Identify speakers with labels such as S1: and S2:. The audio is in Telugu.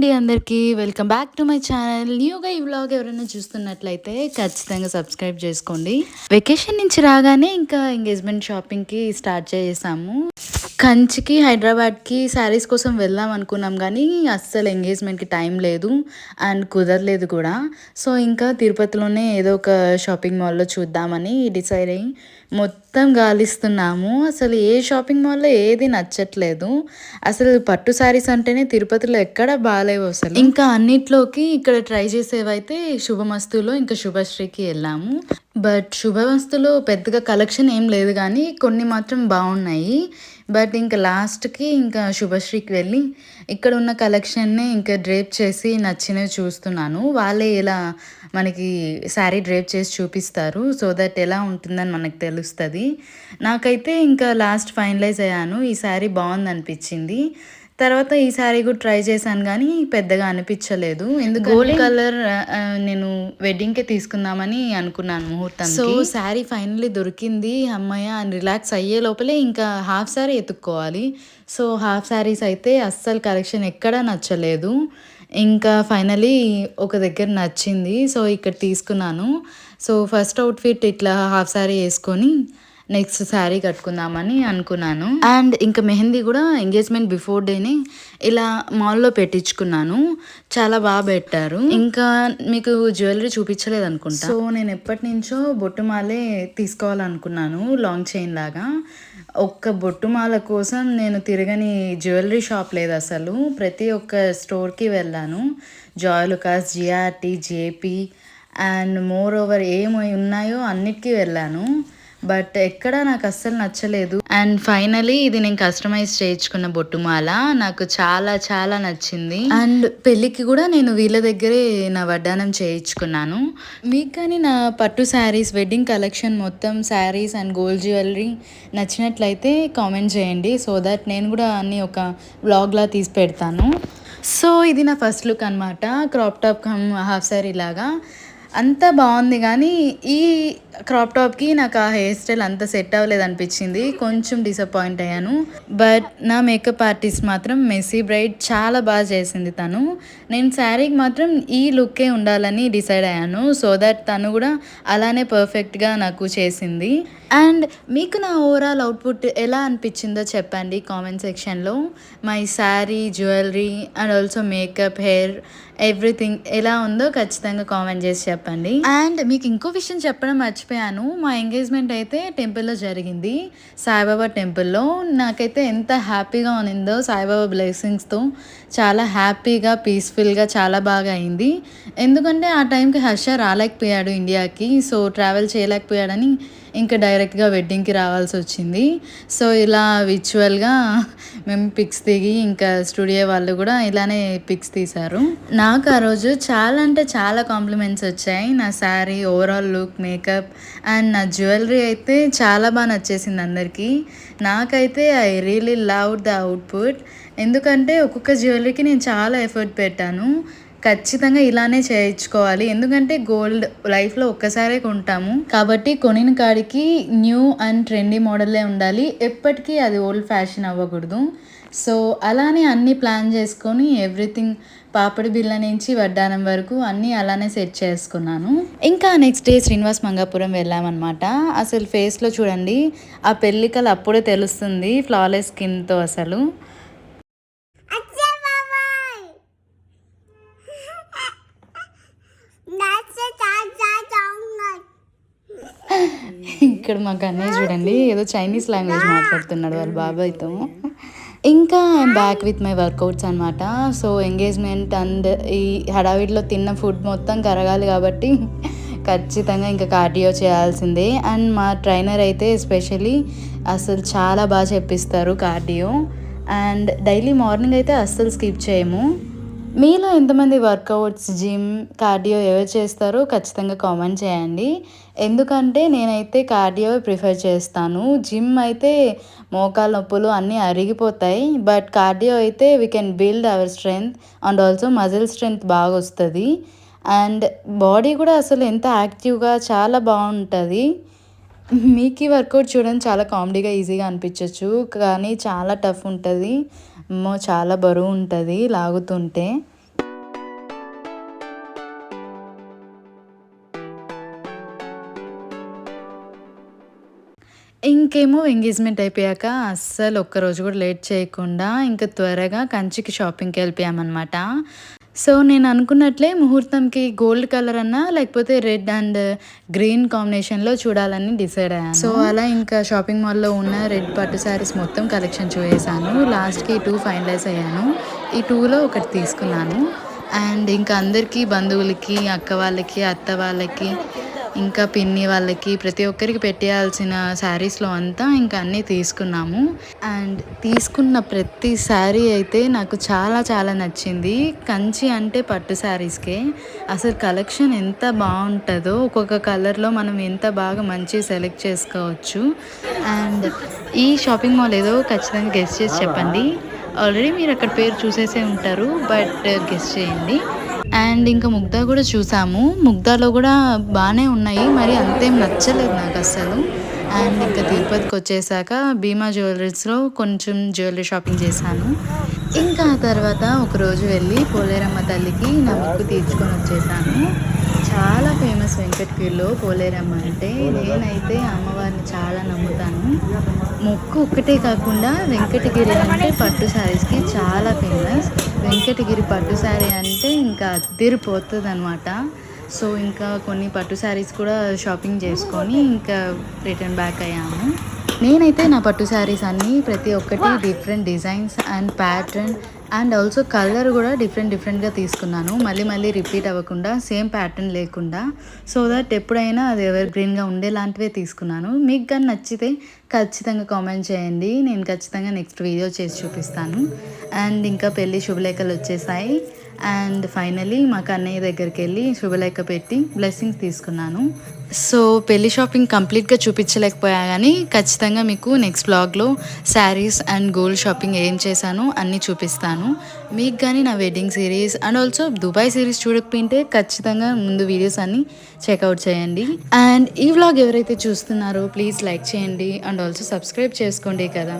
S1: అండి అందరికీ welcome back to my channel. న్యూగా ఈ వ్లాగ్ ఎవరైనా చూస్తున్నట్లయితే ఖచ్చితంగా సబ్స్క్రైబ్ చేసుకోండి. వెకేషన్ నుంచి రాగానే ఇంకా ఎంగేజ్మెంట్ షాపింగ్కి స్టార్ట్ చేసాము. కంచికి హైదరాబాద్కి శారీస్ కోసం వెళ్దాం అనుకున్నాం కానీ అస్సలు ఎంగేజ్మెంట్కి టైం లేదు అండ్ కుదరలేదు కూడా. సో ఇంకా తిరుపతిలోనే ఏదో ఒక షాపింగ్ మాల్లో చూద్దామని డిసైడ్ అయ్యి మొత్తం గాలిస్తున్నాము. అసలు ఏ షాపింగ్ మాల్లో ఏది నచ్చట్లేదు. అసలు పట్టు శారీస్ అంటేనే తిరుపతిలో ఎక్కడ బాగాలేవు అసలు. ఇంకా అన్నిట్లోకి ఇక్కడ ట్రై చేసేవైతే శుభమస్తులో ఇంకా శుభశ్రీకి వెళ్ళాము. బట్ శుభమస్తులో పెద్దగా కలెక్షన్ ఏం లేదు కానీ కొన్ని మాత్రం బాగున్నాయి. బట్ ఇంకా లాస్ట్కి ఇంకా శుభశ్రీకి వెళ్ళి ఇక్కడ ఉన్న కలెక్షన్నే ఇంకా డ్రేప్ చేసి నచ్చినవి చూస్తున్నాను. వాళ్ళే ఇలా మనకి శారీ డ్రేప్ చేసి చూపిస్తారు. సో దట్ ఎలా ఉంటుందని మనకు తెలుస్తుంది. నాకైతే ఇంకా లాస్ట్ ఫైనలైజ్ అయ్యాను. ఈ శారీ బాగుంది అనిపించింది. తర్వాత ఈ శారీ కూడా ట్రై చేశాను కానీ పెద్దగా అనిపించలేదు. ఎందుకు గోల్డ్ కలర్ నేను వెడ్డింగ్కే తీసుకుందామని అనుకున్నాను ముహూర్తం. సో శారీ ఫైనల్లీ దొరికింది. అమ్మయ్య అని రిలాక్స్ అయ్యే లోపలే ఇంకా హాఫ్ శారీ ఎత్తుక్కోవాలి. సో హాఫ్ శారీస్ అయితే అస్సలు కలెక్షన్ ఎక్కడా నచ్చలేదు. ఇంకా ఫైనలీ ఒక దగ్గర నచ్చింది. సో ఇక్కడ తీసుకున్నాను. సో ఫస్ట్ అవుట్ఫిట్ ఇట్లా హాఫ్ శారీ వేసుకొని నెక్స్ట్ శారీ కట్టుకుందామని అనుకున్నాను. అండ్ ఇంకా మెహందీ కూడా ఎంగేజ్మెంట్ బిఫోర్ డేనే ఇలా మాల్లో పెట్టించుకున్నాను. చాలా బాగా పెట్టారు. ఇంకా మీకు జ్యువెలరీ చూపించలేదు అనుకుంటా. సో నేను ఎప్పటి నుంచో బొట్టుమాలే తీసుకోవాలనుకున్నాను, లాంగ్ చైన్ లాగా. ఒక్క బొట్టుమాల కోసం నేను తిరగని జ్యువెలరీ షాప్ లేదు అసలు. ప్రతి ఒక్క స్టోర్కి వెళ్ళాను. Joyalukkas, GRT, JP and more over ఏమి ఉన్నాయో అన్నిటికీ వెళ్ళాను. బట్ ఎక్కడ నాకు అస్సలు నచ్చలేదు. అండ్ ఫైనలీ ఇది నేను కస్టమైజ్ చేయించుకున్న బొట్టుమాల నాకు చాలా చాలా నచ్చింది. అండ్ పెళ్ళికి కూడా నేను వీళ్ళ దగ్గరే నా వడ్డానం చేయించుకున్నాను. మీకు కానీ నా పట్టు శారీస్ వెడ్డింగ్ కలెక్షన్ మొత్తం శారీస్ అండ్ గోల్డ్ జ్యువెలరీ నచ్చినట్లయితే కామెంట్ చేయండి. సో దట్ నేను కూడా అన్నీ ఒక వ్లాగ్లా తీసి పెడతాను. సో ఇది నా ఫస్ట్ లుక్ అనమాట. క్రాప్ టాప్ హాఫ్ శారీ లాగా అంతా బాగుంది కానీ ఈ క్రాప్ టాప్కి నాకు ఆ హెయిర్ స్టైల్ అంత సెట్ అవ్వలేదు అనిపించింది. కొంచెం డిసప్పాయింట్ అయ్యాను. బట్ నా మేకప్ ఆర్టిస్ట్ మాత్రం మెస్సీ బ్రైడ్ చాలా బాగా చేసింది తను. నేను శారీకి మాత్రం ఈ లుక్కే ఉండాలని డిసైడ్ అయ్యాను. సో దట్ తను కూడా అలానే పర్ఫెక్ట్గా నాకు చేసింది. అండ్ మీకు నా ఓవరాల్ అవుట్పుట్ ఎలా అనిపించిందో చెప్పండి కామెంట్ సెక్షన్లో. My sari, jewellery and also makeup, hair, everything ఎలా ఉందో ఖచ్చితంగా కామెంట్ చేసి చెప్పండి. అండ్ మీకు ఇంకో విషయం చెప్పడం మర్చిపోయాను. మా ఎంగేజ్మెంట్ అయితే టెంపుల్లో జరిగింది, సాయిబాబా టెంపుల్లో. నాకైతే ఎంత హ్యాపీగా ఉన్నిందో సాయిబాబా బ్లెస్సింగ్స్తో. చాలా హ్యాపీగా, పీస్ఫుల్గా చాలా బాగా అయింది. ఎందుకంటే ఆ టైంకి హర్ష రాలేకపోయాడు ఇండియాకి. సో ట్రావెల్ చేయలేకపోయాడని ఇంకా డైరెక్ట్గా వెడ్డింగ్కి రావాల్సి వచ్చింది. సో ఇలా విచువల్గా మేము పిక్స్ దిగి ఇంకా స్టూడియో వాళ్ళు కూడా ఇలానే పిక్స్ తీశారు. నాకు ఆ రోజు చాలా అంటే చాలా కాంప్లిమెంట్స్ వచ్చాయి. నా sari, overall look, makeup and నా జ్యువెలరీ అయితే చాలా బాగా నచ్చేసింది అందరికీ. నాకైతే I really love the output. ఎందుకంటే ఒక్కొక్క జ్యువెలరీకి నేను చాలా ఎఫర్ట్ పెట్టాను. ఖచ్చితంగా ఇలానే చేయించుకోవాలి. ఎందుకంటే గోల్డ్ లైఫ్లో ఒక్కసారే కొంటాము కాబట్టి కొనిన కాడికి న్యూ అండ్ ట్రెండీ మోడల్లే ఉండాలి. ఎప్పటికీ అది ఓల్డ్ ఫ్యాషన్ అవ్వకూడదు. సో అలానే అన్నీ ప్లాన్ చేసుకొని ఎవ్రీథింగ్ పాపడి బిళ్ళ నుంచి వడ్డానం వరకు అన్నీ అలానే సెట్ చేసుకున్నాను. ఇంకా నెక్స్ట్ డే శ్రీనివాస్ మంగాపురం వెళ్ళామన్నమాట. అసలు ఫేస్లో చూడండి ఆ పెళ్ళికలు అప్పుడే తెలుస్తుంది ఫ్లాలెస్ స్కిన్తో. అసలు ఇక్కడ మాకు అన్నయ్య చూడండి ఏదో చైనీస్ లాంగ్వేజ్ మాట్లాడుతున్నాడు వాళ్ళ బాబాయ్తో. ఇంకా I'm back with my workouts అనమాట. సో ఎంగేజ్మెంట్ అండ్ ఈ హడావిడిలో తిన్న ఫుడ్ మొత్తం కరగాలి కాబట్టి ఖచ్చితంగా ఇంకా కార్డియో చేయాల్సిందే. అండ్ మా ట్రైనర్ అయితే ఎస్పెషలీ అసలు చాలా బాగా చెప్పిస్తారు కార్డియో. అండ్ డైలీ మార్నింగ్ అయితే అస్సలు స్కిప్ చేయము. మీలో ఎంతమంది వర్కౌట్స్, జిమ్, కార్డియో ఎవరు చేస్తారో ఖచ్చితంగా కామెంట్ చేయండి. ఎందుకంటే నేనైతే కార్డియో ప్రిఫర్ చేస్తాను. జిమ్ అయితే మోకాలు నొప్పులు అన్నీ అరిగిపోతాయి. బట్ కార్డియో అయితే we can build our strength and also muscle strength బాగా వస్తుంది. అండ్ బాడీ కూడా అసలు ఎంత యాక్టివ్గా చాలా బాగుంటుంది. మీకు ఈ వర్కౌట్ చూడండి చాలా కామెడీగా, ఈజీగా అనిపించవచ్చు కానీ చాలా టఫ్ ఉంటుంది. చాలా బరువు ఉంటుంది లాగుతుంటే. ఇంకేమో ఎంగేజ్మెంట్ అయిపోయాక అస్సలు ఒక్కరోజు కూడా లేట్ చేయకుండా ఇంకా త్వరగా కంచికి షాపింగ్కి వెళ్ళిపోయామన్నమాట. సో నేను అనుకున్నట్లే ముహూర్తంకి గోల్డ్ కలర్ అన్నా లేకపోతే రెడ్ అండ్ గ్రీన్ కాంబినేషన్లో చూడాలని డిసైడ్ అయ్యాను. సో అలా ఇంకా షాపింగ్ మాల్లో ఉన్న రెడ్ పట్టు శారీస్ మొత్తం కలెక్షన్ చూసేసాను. లాస్ట్కి 2 ఫైనలైజ్ అయ్యాను. ఈ 2లో ఒకటి తీసుకున్నాను. అండ్ ఇంకా అందరికీ బంధువులకి, అక్క వాళ్ళకి, అత్త వాళ్ళకి, ఇంకా పిన్ని వాళ్ళకి ప్రతి ఒక్కరికి పెట్టేయాల్సిన శారీస్లో అంతా ఇంకా అన్నీ తీసుకున్నాము. అండ్ తీసుకున్న ప్రతి శారీ అయితే నాకు చాలా చాలా నచ్చింది. కంచి అంటే పట్టు శారీస్కే అసలు కలెక్షన్ ఎంత బాగుంటుందో, ఒక్కొక్క కలర్లో మనం ఎంత బాగా మంచి సెలెక్ట్ చేసుకోవచ్చు. అండ్ ఈ షాపింగ్ మాల్ ఏదో ఖచ్చితంగా గెస్ట్ చేసి చెప్పండి. ఆల్రెడీ మీరు అక్కడ పేరు చూసేసే ఉంటారు, బట్ గెస్ట్ చేయండి. అండ్ ఇంకా ముగ్ధా కూడా చూసాము. ముగ్ధాలో కూడా బాగానే ఉన్నాయి, మరి అంతేం నచ్చలేదు నాకు అస్సలు. అండ్ ఇంకా తిరుపతికి వచ్చేసాక భీమా జ్యువెలరీస్లో కొంచెం జ్యువెలరీ షాపింగ్ చేశాను. ఇంకా ఆ తర్వాత ఒకరోజు వెళ్ళి పోలేరమ్మ తల్లికి నా మొక్కు తీర్చుకొని వచ్చేసాను. చాలా ఫేమస్ వెంకటగిరిలో పోలేరమ్మ అంటే. నేనైతే అమ్మవారిని చాలా నమ్ముతాను. మొక్కు ఒక్కటే కాకుండా వెంకటగిరి అంటే పట్టు శారీస్కి చాలా ఫేమస్. వెంకటగిరి పట్టు శారీ అంటే ఇంకా అదిరిపోతుంది అనమాట. సో ఇంకా కొన్ని పట్టు శారీస్ కూడా షాపింగ్ చేసుకొని ఇంకా రిటర్న్ బ్యాక్ అయ్యాము. నేనైతే నా పట్టు శారీస్ అన్నీ ప్రతి ఒక్కటి different designs and pattern and also colour కూడా డిఫరెంట్గా తీసుకున్నాను. మళ్ళీ రిపీట్ అవ్వకుండా, సేమ్ ప్యాటర్న్ లేకుండా, సో దట్ ఎప్పుడైనా అది ఎవర్ గ్రీన్గా ఉండేలాంటివే తీసుకున్నాను. మీకు కానీ నచ్చితే ఖచ్చితంగా కామెంట్ చేయండి. నేను ఖచ్చితంగా నెక్స్ట్ వీడియో చేసి చూపిస్తాను. అండ్ ఇంకా పెళ్ళి శుభలేఖలు వచ్చేసాయి. అండ్ ఫైనలీ మా కన్నయ్య దగ్గరికి వెళ్ళి శుభలేఖ పెట్టి బ్లెస్సింగ్స్ తీసుకున్నాను. సో పెళ్లి షాపింగ్ కంప్లీట్గా చూపించలేకపోయా కానీ ఖచ్చితంగా మీకు నెక్స్ట్ వ్లాగ్లో శారీస్ అండ్ గోల్డ్ షాపింగ్ ఏం చేశానో అన్నీ చూపిస్తాను. మీకు కానీ నా wedding series and also Dubai series చూడకపోయింటే ఖచ్చితంగా ముందు వీడియోస్ అన్నీ చెక్అవుట్ చేయండి. అండ్ ఈ వ్లాగ్ ఎవరైతే చూస్తున్నారో ప్లీజ్ లైక్ చేయండి అండ్ ఆల్సో సబ్స్క్రైబ్ చేసుకోండి కదా.